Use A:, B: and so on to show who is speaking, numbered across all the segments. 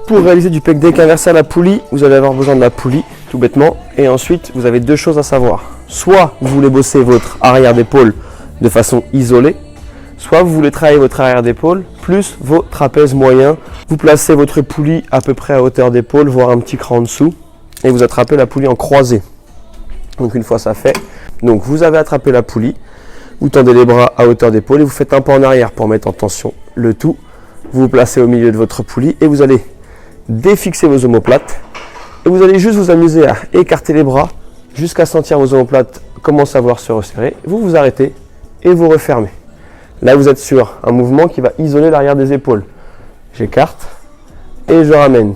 A: Pour réaliser du pec deck inversé à la poulie, vous allez avoir besoin de la poulie, tout bêtement. Et ensuite, vous avez deux choses à savoir. Soit vous voulez bosser votre arrière d'épaule de façon isolée, soit vous voulez travailler votre arrière d'épaule plus vos trapèzes moyens. Vous placez votre poulie à peu près à hauteur d'épaule, voire un petit cran en dessous, et vous attrapez la poulie en croisée. Donc une fois ça fait, donc vous avez attrapé la poulie, vous tendez les bras à hauteur d'épaule et vous faites un pas en arrière pour mettre en tension le tout. Vous vous placez au milieu de votre poulie et vous allez défixer vos omoplates et vous allez juste vous amuser à écarter les bras jusqu'à sentir vos omoplates commencer à vouloir se resserrer. Vous vous arrêtez et vous refermez. Là vous êtes sur un mouvement qui va isoler l'arrière des épaules. J'écarte et je ramène.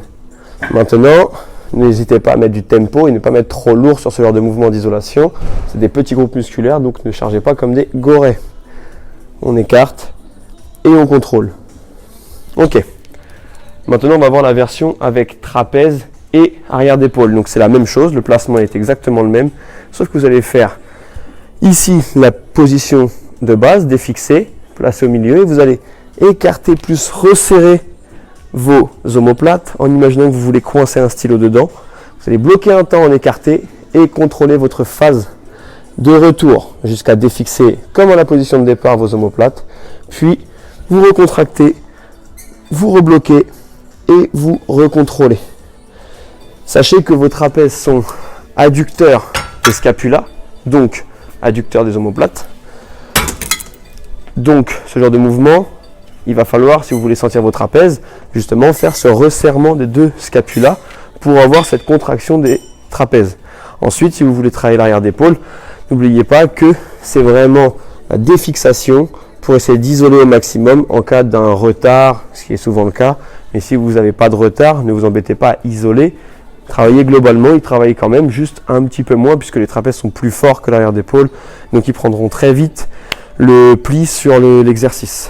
A: Maintenant, n'hésitez pas à mettre du tempo et ne pas mettre trop lourd sur ce genre de mouvement d'isolation. C'est des petits groupes musculaires, donc ne chargez pas comme des gorées. On écarte et on contrôle. Ok. Maintenant, on va voir la version avec trapèze et arrière d'épaule. Donc c'est la même chose, le placement est exactement le même, sauf que vous allez faire ici la position de base, défixée, placée au milieu, et vous allez écarter plus resserrer vos omoplates en imaginant que vous voulez coincer un stylo dedans. Vous allez bloquer un temps en écarté et contrôler votre phase de retour jusqu'à défixer comme à la position de départ vos omoplates. Puis vous recontractez, vous rebloquez et vous recontrôlez. Sachez que vos trapèzes sont adducteurs des scapulas, donc adducteurs des omoplates. Donc ce genre de mouvement, il va falloir, si vous voulez sentir vos trapèzes, justement faire ce resserrement des deux scapulas pour avoir cette contraction des trapèzes. Ensuite, si vous voulez travailler l'arrière d'épaule, n'oubliez pas que c'est vraiment la défixation pour essayer d'isoler au maximum en cas d'un retard, ce qui est souvent le cas. Mais si vous n'avez pas de retard, ne vous embêtez pas à isoler. Travaillez globalement, ils travaillent quand même juste un petit peu moins puisque les trapèzes sont plus forts que l'arrière d'épaule. Donc ils prendront très vite le pli sur l'exercice.